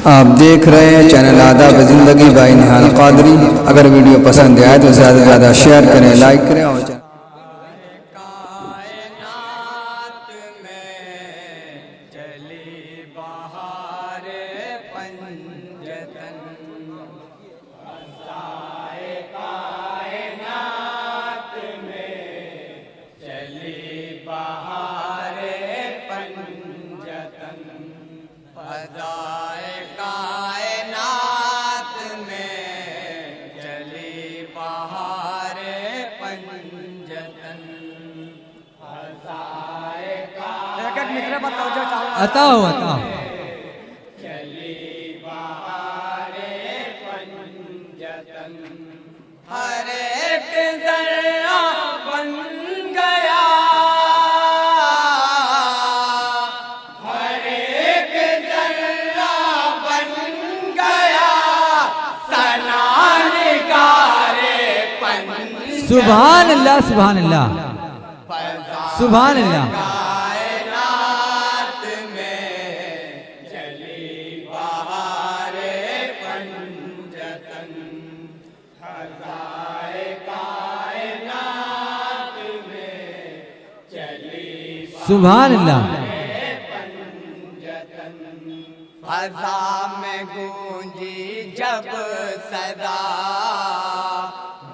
आप देख रहे हैं चैनल आदाब ज़िंदगी बाई निहाल कादरी। अगर वीडियो पसंद आए तो ज़्यादा से ज़्यादा शेयर करें, लाइक करें और बताओ बताओ। चली बहारे पंजतन, हर एक जरा बन गया, हर एक जरा बन गया, सना निगारे पंजतन। सुभान अल्लाह सुभान अल्लाह सुभान अल्लाह। सुभान अल्लाह। फज़ा में गूंजी जब सदा,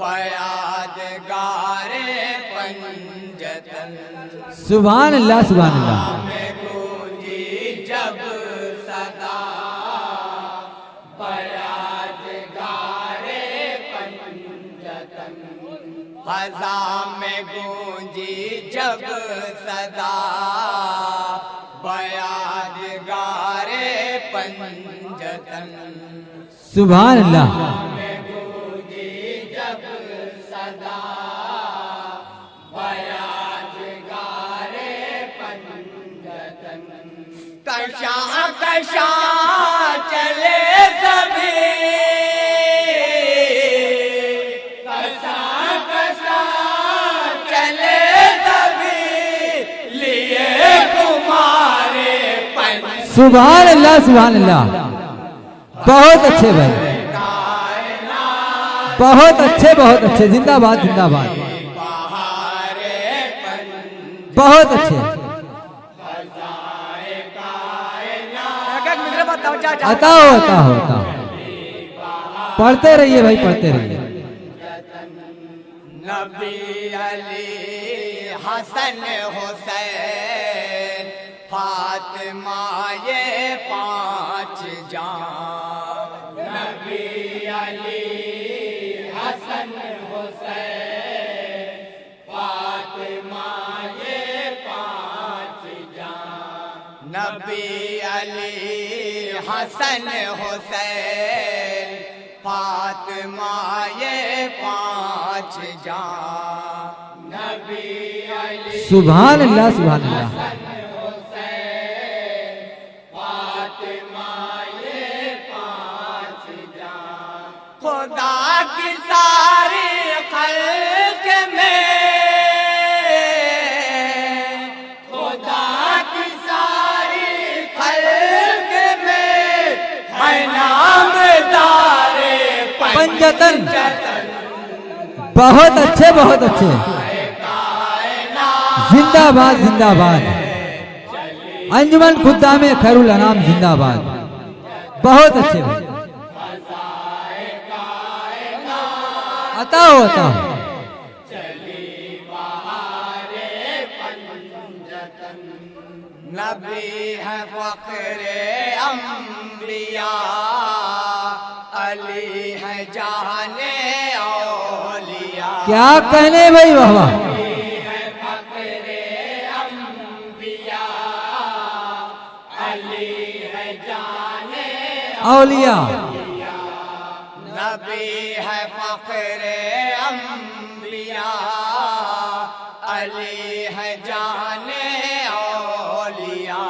बयादगारे पंजतन। सुभान अल्लाह सुभान अल्लाह। में गूंजी जब सदा, बयादगारे पंजतन। फज़ा में गूंजी जब सदा, बयादगारे पंजतन। सुभान अल्लाह। में गूंजी जब सदा, बयादगारे पंजतन। कशा कशा चले सभी, सुभान अल्लाह सुभान अल्लाह। बहुत अच्छे भाई, बहुत अच्छे। जिंदाबाद जिंदाबाद, बहुत अच्छे। बताओ बताओ बताओ। पढ़ते रहिए भाई, पढ़ते रहिए। नबी अली हसन हुसैन फातिमा ये पांच जान। नबी अली हसन हुसैन फातिमा ये पांच जान। नबी अली हसन हुसैन फातिमा ये पांच जान। नबी अली सुभान अल्लाह सुभान अल्लाह। खुदा की सारी खल्क में, खुदा की सारी खल्क में है नामदारे पंजतन। बहुत अच्छे बहुत अच्छे। जिंदाबाद जिंदाबाद। अंजुमन खुद्दामे खैरुल अनाम जिंदाबाद। बहुत अच्छे भाई। बताओ बताओ। चली बहारे पंजतन। नबी है फख्रे अंबिया, अली है जाने औलिया। क्या कहने भाई, वाह वाह। नबी है फख्रे अंबिया, अली है जाने औलिया। नबी है फख्रे अंबिया, अली है जाने औलिया।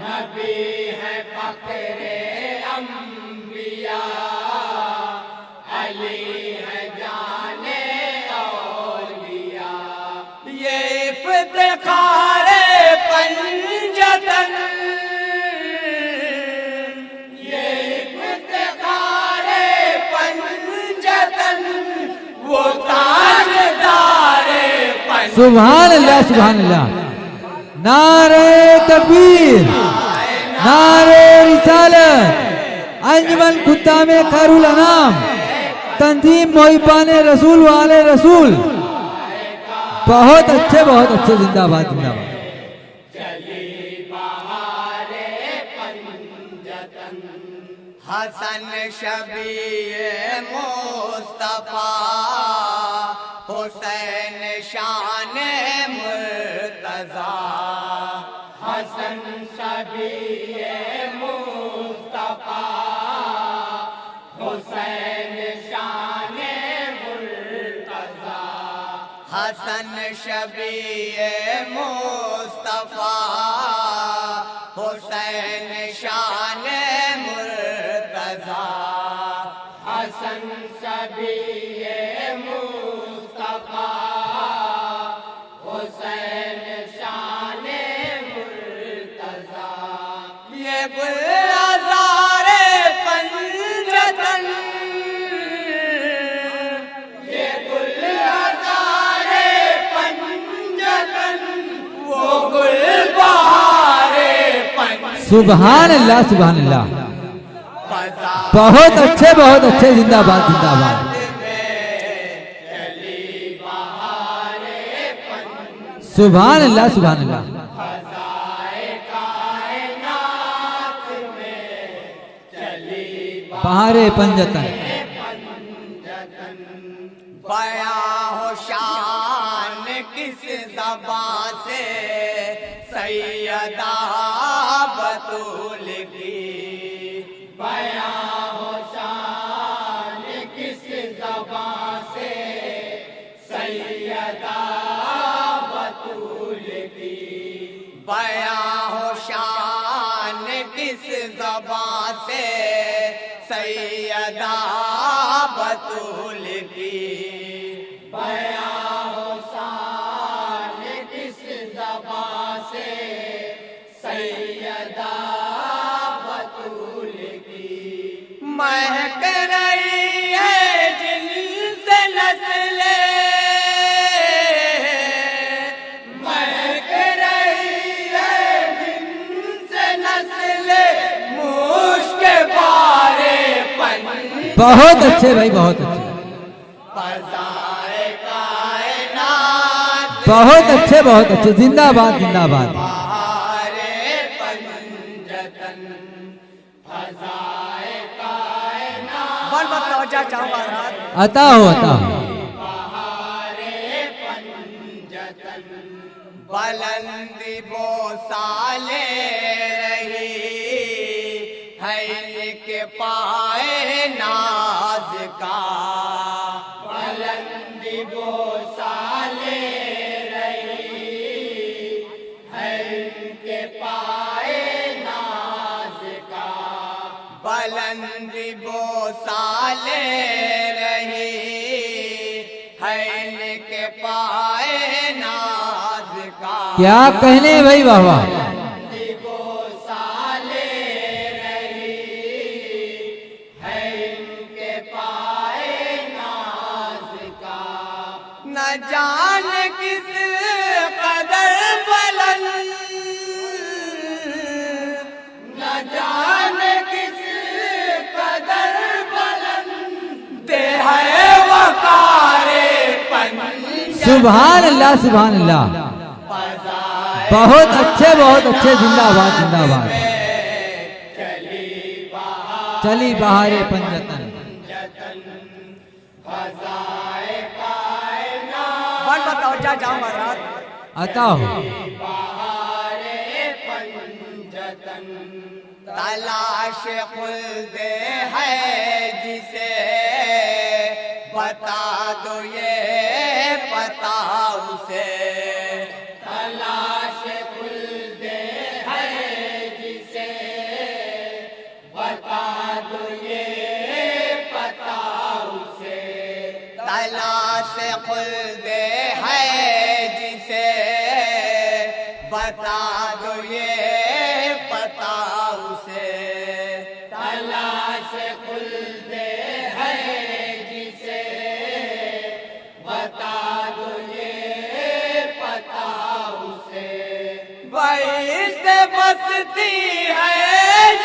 नबी है फख्रे अंबिया, अली है जाने औलिया। ये इफ्तिखारे पंजतन, सुभान अल्लाह सुभान अल्लाह। नारे तकबीर, नारे रिसालत, अंजुमन खुत्तामे खैरुल अनाम, तंजीम मोहिबाने रसूल वाले रसूल। बहुत अच्छे जिंदाबाद जिंदाबाद। हसन शबीए मुस्तफा, हुसैन शान मुर्तजा। हसन शबीए मुस्तफा, हुसैन शान मुर्तजा। हसन शबीए मुस्तफा, हुसैन शान मुर्तजा। हसन शबीए मुस्तफा, हुसैन शान मुर्तजा। ये गुलज़ारे पंजतन, ये गुलज़ारे पंजतन, वो गुलबहारे पंजतन। सुभान अल्लाह सुभान अल्लाह। बहुत अच्छे जिंदाबाद जिंदाबाद। सुभान अल्लाह सुभान अल्लाह। बहारे पंजतन, बया हो शान किस ज़बान से सैयदा बतूल की। बया हो शान किस ज़बान से सैयदा बतूल की। बया हो शान किस ज़बान से सैयदा बतूल की। बया हो शान किस ज़बान से सैयदा बतूल की। महक रही है जिनसे नस्ले, महक रही है जिनसे नस्ले, मुश्क बारे पंज। बहुत अच्छे भाई बहुत अच्छे। फ़ज़ाए कायनात, बहुत अच्छे जिंदाबाद जिंदाबाद। बहारे पंजतन। फ़ज़ाए कायनात, बन तवज्जो चाहूँगा रात। अता हो। बहारे पंजतन, बुलंदी बोसाले रही है इनके पाए नाज का। बुलंदी बोसाले रही है इनके पाए नाज का। बुलंदी बोसाले रही है इनके पाए नाज का। क्या कहने भाई वाह वाह। बोसाले रही है इनके पाए नाज का। न जान किस कदर बुलंद, न जान किस कदर बुलंद है वकारे पंज। सुभान अल्लाह सुभान अल्लाह। बहुत अच्छे जिंदाबाद जिंदाबाद। चली बहारे पंजतन। बन बताओ क्या जाऊंगा रात। अता हो। तलाश खुल्द है जिसे बता दो ये पता उसे। तलाश खुल्द है जिसे बता दो ये पता उसे। तलाश खुल्द है जिसे बता दो ये पता उसे। तलाश खुल्द है जिसे बता दो ये बसती है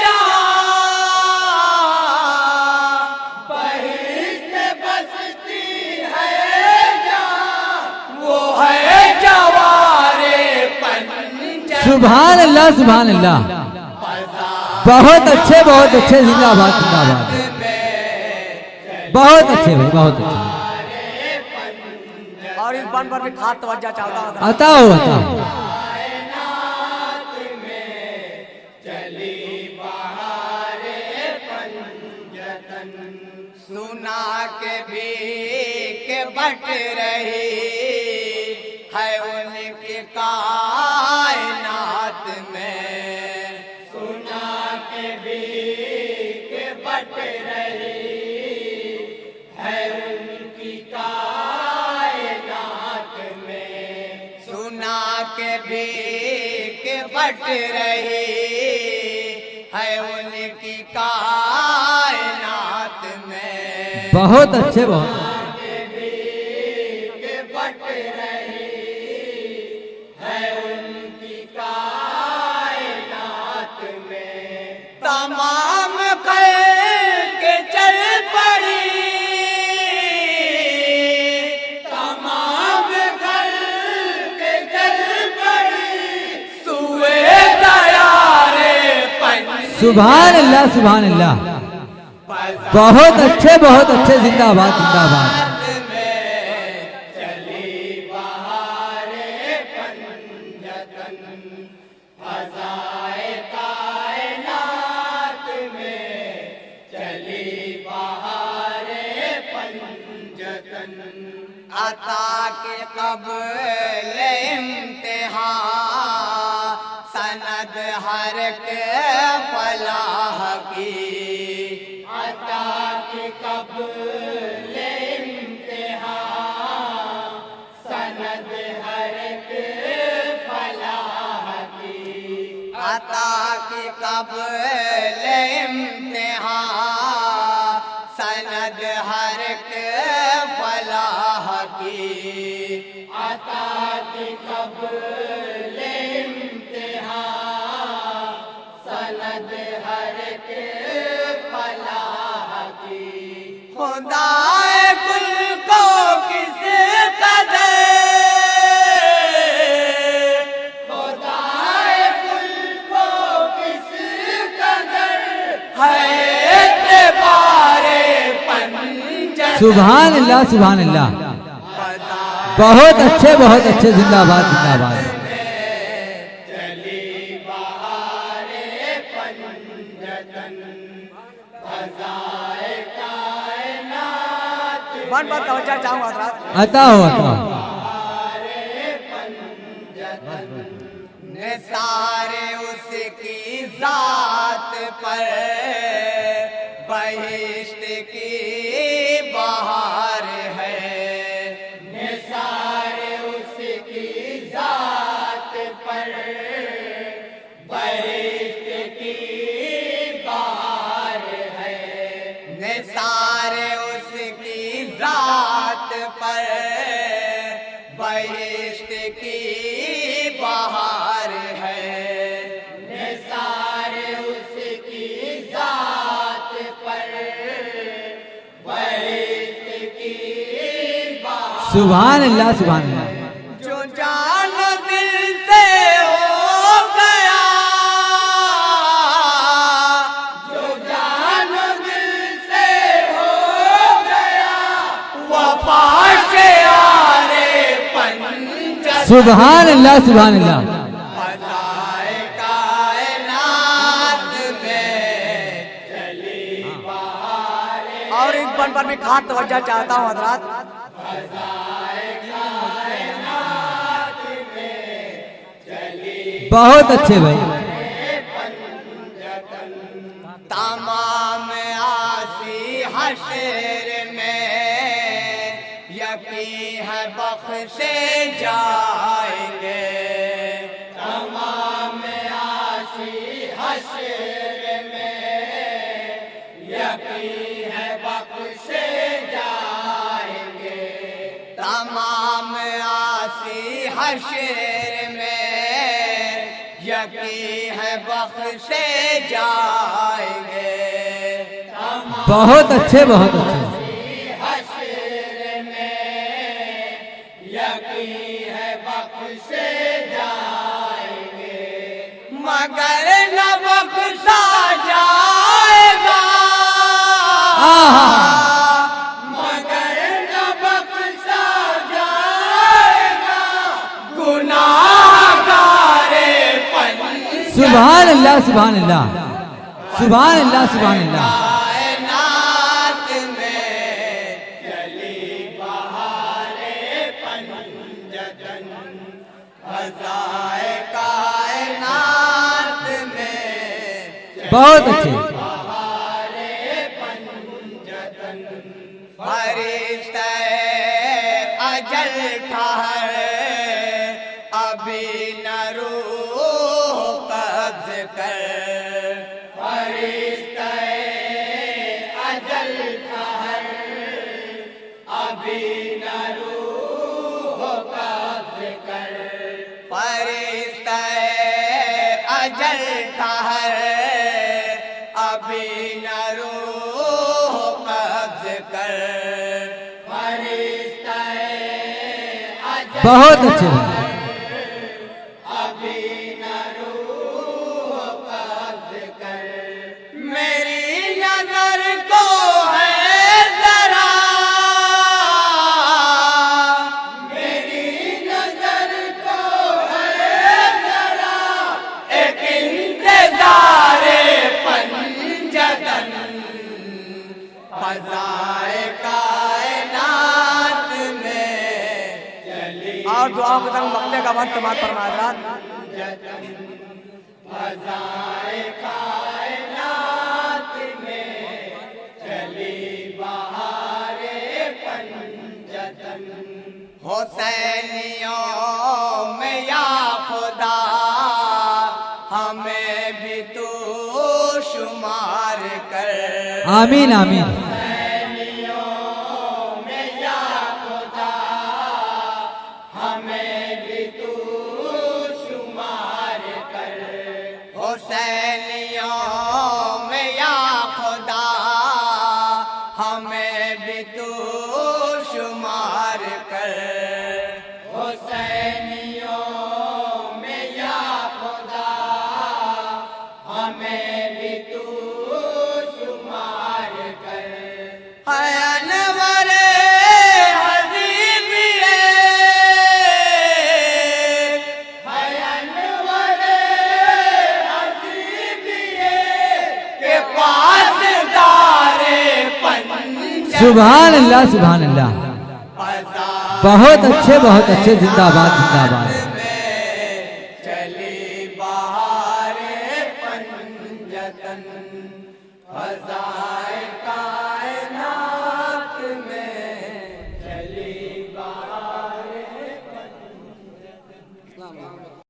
जहाँ, बहिश्त बसती है जहाँ, वो है जवारे पंजतन। सुभान अल्लाह सुभान अल्लाह। बहुत अच्छे जिंदाबाद जिंदाबाद। बहुत अच्छे भाई बहुत अच्छे। और इस बन पर भी खास तवज्जो चाहता हूँ। अता हो सुना के भी के बट रही है उनकी कायनात में। सुना के भी के बट रही है उनकी कायनात में। सुना के भी के बट रही है उनकी कायनात में। बहुत अच्छे बहुत बट रही है उनकी कायनात में। तमाम के चल पड़ी, तमाम के चल पड़ी सुए दयारे पंजतन। सुभान अल्लाह सुभान अल्लाह। बहुत अच्छे जिंदाबाद जिंदाबाद। चली बहारे पंजतन, फज़ाए कायनात में चली बहारे पंजतन। अता के क़ब्ल इम्तिहान सनद हर के फलाह की। अता के क़ब्ल इम्तिहान सनद हर के फलाह की। अता के क़ब्ल इम्तिहान सनद हर के फलाह की। अता के क़ब्ल इम्तिहान सनद हर के फलाह की। खुदाए कुल को किस कदर, खुदाए कुल को किस कदर है एतबारे पंजतन। सुभान अल्लाह सुभान अल्लाह। बहुत अच्छे जिंदाबाद जिंदाबाद। चली बहारे पंजतन, फज़ाए कायनात। बन पर तवज्जो चाहूँगा हज़रात। अता हो निसारे उसकी जात पर बहिश्त की बहार है। निसारे उसकी जात पर बहिश्त की बहार है। निसारे उसकी जात पर बहिश्त की बहार है। निसारे उसकी जात पर बहिश्त की बहार। सुभान अल्लाह सुभान अल्लाह। जो जान दिल से हो गया, जो जान दिल से हो गया, वफा से आरे पंजतन। सुभान अल्लाह सुभान अल्लाह। फज़ाए कायनात में चली बहारे। और इस बन पर भी खास तवज्जो चाहता हूँ हज़रात। बहुत अच्छे भाई। तमाम आसी हशर में यकीन है बख्शे जाएंगे। तमाम आसी हशर में यकीन है बख्शे जाएंगे। तमाम आसी हशर में यकीन यकी है बख्शे जाएंगे। बहुत अच्छे, बहुत अच्छे। हश्र में यकी है बख्शे जाएंगे, मगर न बख्शा जाएगा, मगर न बख्शा जाएगा गुनाहगारे पंच। सुभान अल्लाह, सुभान अल्लाह, सुभान अल्लाह, सुभान अल्लाह। कायनात में चली बहारे पंजतन, फज़ाए कायनात में बहुत अच्छे। बहारे पंजतन, फरिश्ते अजल ठहर अभी न रूह कब्ज़ कर, फरिश्ते अजल ठहर अभी न रूह कब्ज़ कर, फरिश्ते अजल ठहर अभी न रूह कब्ज़ कर, फरिश्ते अजल बहुत अच्छे भाई। अभी न रूह कब्ज़ कर। मेरी नजर को है जरा, मेरी नजर को है जरा एक इंतज़ारे पंजतन, फज़ाए कायनात में चली। और दुआओं को तंग मकते का वक्त समाप्त फरमाया। फज़ाए कायनात में चली बहारे पंजतन, हुसैनियों में या खुदा हमें भी तू शुमार कर। आमीन, आमीन। हुसैनियों में या खुदा हमें भी तू शुमार कर, हुसैनियों में या खुदा हमें भी तू शुमार कर। है अनवरे सुभान अल्लाह, सुभान अल्लाह। बहुत अच्छे, बहुत अच्छे। जिंदाबाद, जिंदाबाद। चली बहारे पंजतन, फज़ाए